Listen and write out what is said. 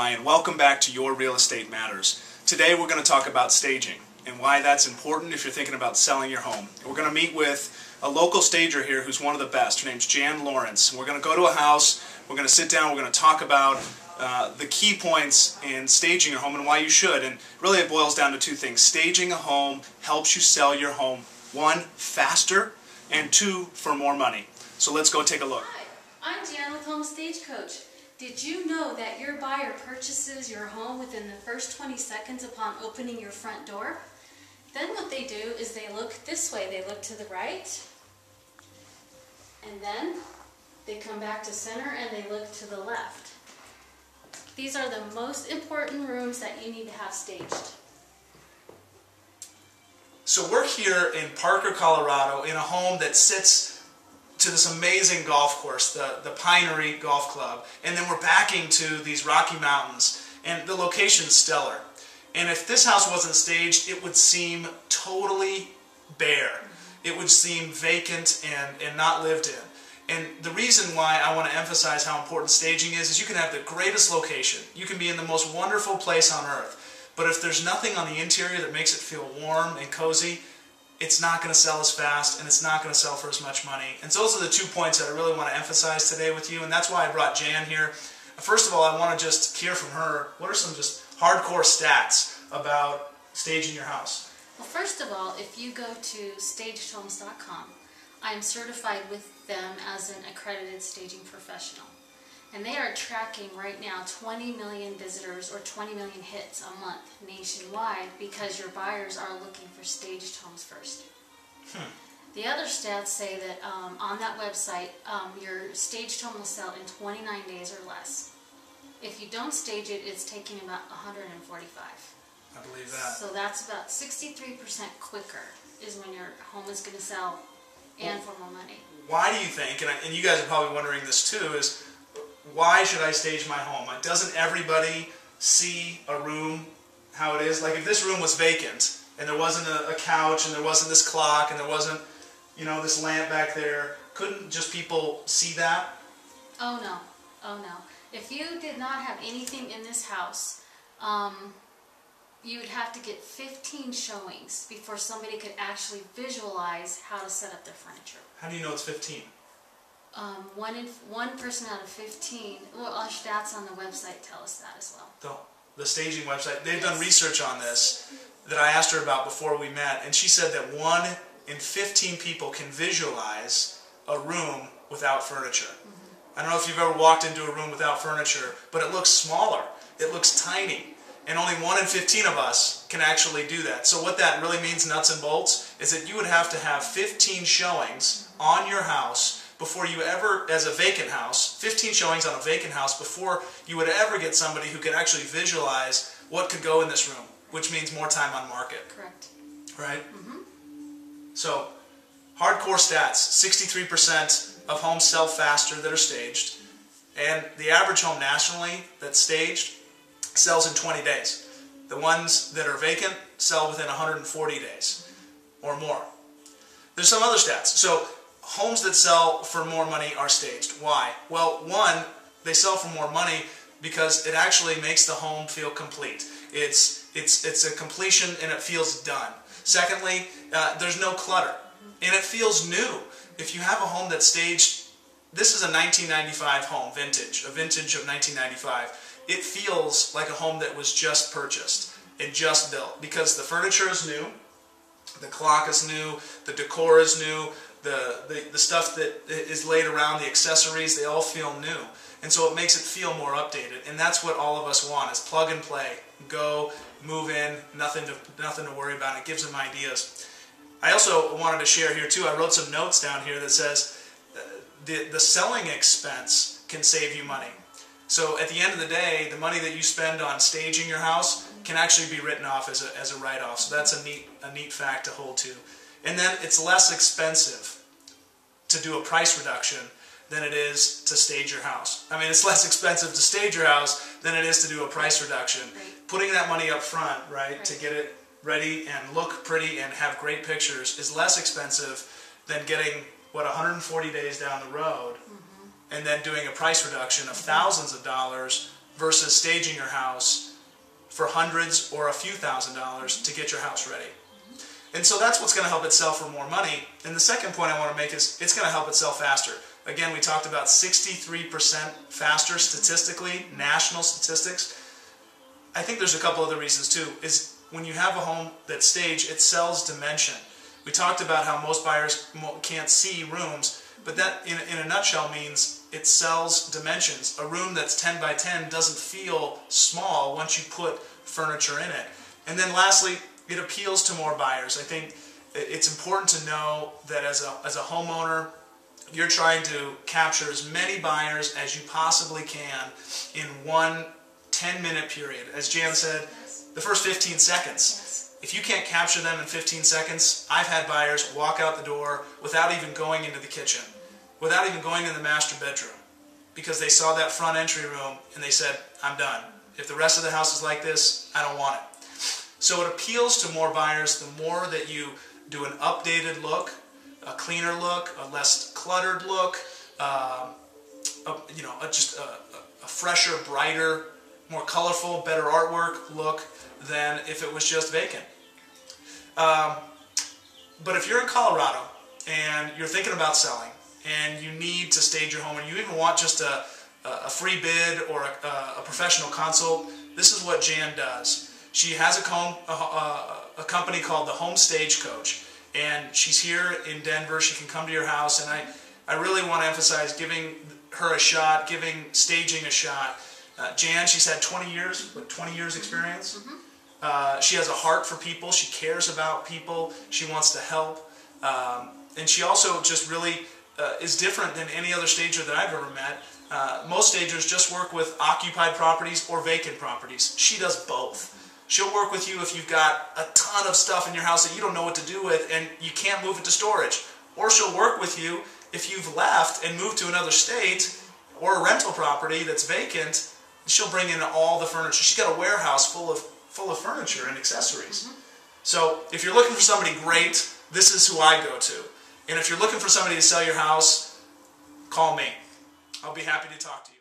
Ryan. Welcome back to Your Real Estate Matters. Today we're going to talk about staging and why that's important if you're thinking about selling your home. We're going to meet with a local stager here who's one of the best. Her name's Jan Lawrence. We're going to go to a house, we're going to sit down, we're going to talk about the key points in staging your home and why you should. And really it boils down to two things. Staging a home helps you sell your home, one, faster, and two, for more money. So let's go take a look. Hi, I'm Jan with Home Stagecoach. Did you know that your buyer purchases your home within the first 20 seconds upon opening your front door? Then what they do is they look this way. They look to the right, and then they come back to center and they look to the left. These are the most important rooms that you need to have staged. So we're here in Parker, Colorado in a home that sits to this amazing golf course, the Pinery Golf Club, and then we're backing to these Rocky Mountains, and the location's stellar. And if this house wasn't staged, it would seem totally bare. It would seem vacant and not lived in. And the reason why I want to emphasize how important staging is you can have the greatest location. You can be in the most wonderful place on earth. But if there's nothing on the interior that makes it feel warm and cozy, it's not going to sell as fast and it's not going to sell for as much money. And so those are the 2 points that I really want to emphasize today with you, and that's why I brought Jan here. First of all, I want to just hear from her, what are some just hardcore stats about staging your house? Well, first of all, if you go to stagedhomes.com, I am certified with them as an accredited staging professional. And they are tracking right now 20 million visitors or 20 million hits a month nationwide because your buyers are looking for staged homes first. The other stats say that on that website, your staged home will sell in 29 days or less. If you don't stage it, it's taking about 145. I believe that. So that's about 63% quicker is when your home is going to sell and for more money. Why do you think, and you guys are probably wondering this too, is why should I stage my home? Doesn't everybody see a room how it is? Like if this room was vacant and there wasn't a couch and there wasn't this clock and there wasn't, you know, this lamp back there, couldn't just people see that? Oh no, oh no. If you did not have anything in this house, you would have to get 15 showings before somebody could actually visualize how to set up their furniture. How do you know it's 15? One person out of 15, well, our stats on the website tell us that as well. The staging website, they've done research on this that I asked her about before we met, and she said that 1 in 15 people can visualize a room without furniture. I don't know if you've ever walked into a room without furniture, but it looks smaller, it looks tiny, and only 1 in 15 of us can actually do that. So what that really means, nuts and bolts, is that you would have to have 15 showings on your house before you ever, as a vacant house, 15 showings on a vacant house before you would ever get somebody who could actually visualize what could go in this room, which means more time on market. Correct. Right? So, hardcore stats, 63% of homes sell faster that are staged, and the average home nationally that's staged sells in 20 days. The ones that are vacant sell within 140 days or more. There's some other stats. So, homes that sell for more money are staged. Why? Well, one, they sell for more money because it actually makes the home feel complete. It's a completion and it feels done. Secondly, there's no clutter and it feels new. If you have a home that's staged, this is a 1995 home, vintage, a vintage of 1995. It feels like a home that was just purchased and just built because the furniture is new, the clock is new, the decor is new, the stuff that is laid around, the accessories, they all feel new. And so it makes it feel more updated. And that's what all of us want, is plug and play. Go, move in, nothing to worry about. It gives them ideas. I also wanted to share here too, I wrote some notes down here that says the selling expense can save you money. So at the end of the day, the money that you spend on staging your house can actually be written off as a write-off. So that's a neat fact to hold to. And then it's less expensive to do a price reduction than it is to stage your house. I mean, it's less expensive to stage your house than it is to do a price reduction. Right. Putting that money up front, right, to get it ready and look pretty and have great pictures is less expensive than getting, 140 days down the road and then doing a price reduction of thousands of dollars versus staging your house for hundreds or a few $1,000s to get your house ready. And so that's what's going to help it sell for more money. And the second point I want to make is it's going to help it sell faster. Again, we talked about 63% faster statistically, national statistics. I think there's a couple other reasons too, is when you have a home that's staged, it sells dimension. We talked about how most buyers can't see rooms, but that in a nutshell means it sells dimensions. A room that's 10 by 10 doesn't feel small once you put furniture in it. And then lastly, it appeals to more buyers. I think it's important to know that as a homeowner, you're trying to capture as many buyers as you possibly can in one 10-minute period. As Jan said, the first 15 seconds. Yes. If you can't capture them in 15 seconds, I've had buyers walk out the door without even going into the kitchen, without even going in the master bedroom, because they saw that front entry room and they said, I'm done. If the rest of the house is like this, I don't want it. So it appeals to more buyers the more that you do an updated look, a cleaner look, a less cluttered look, just a fresher, brighter, more colorful, better artwork look than if it was just vacant. But if you're in Colorado and you're thinking about selling and you need to stage your home and you even want just a free bid or a professional consult, this is what Jan does. She has a company called the Home Stagecoach, and she's here in Denver. She can come to your house, and I really want to emphasize giving her a shot, giving staging a shot. Jan, she's had 20 years experience. She has a heart for people. She cares about people. She wants to help. And she also just really is different than any other stager that I've ever met. Most stagers just work with occupied properties or vacant properties. She does both. She'll work with you if you've got a ton of stuff in your house that you don't know what to do with and you can't move it to storage. Or she'll work with you if you've left and moved to another state or a rental property that's vacant. She'll bring in all the furniture. She's got a warehouse full of furniture and accessories. So if you're looking for somebody great, this is who I go to. And if you're looking for somebody to sell your house, call me. I'll be happy to talk to you.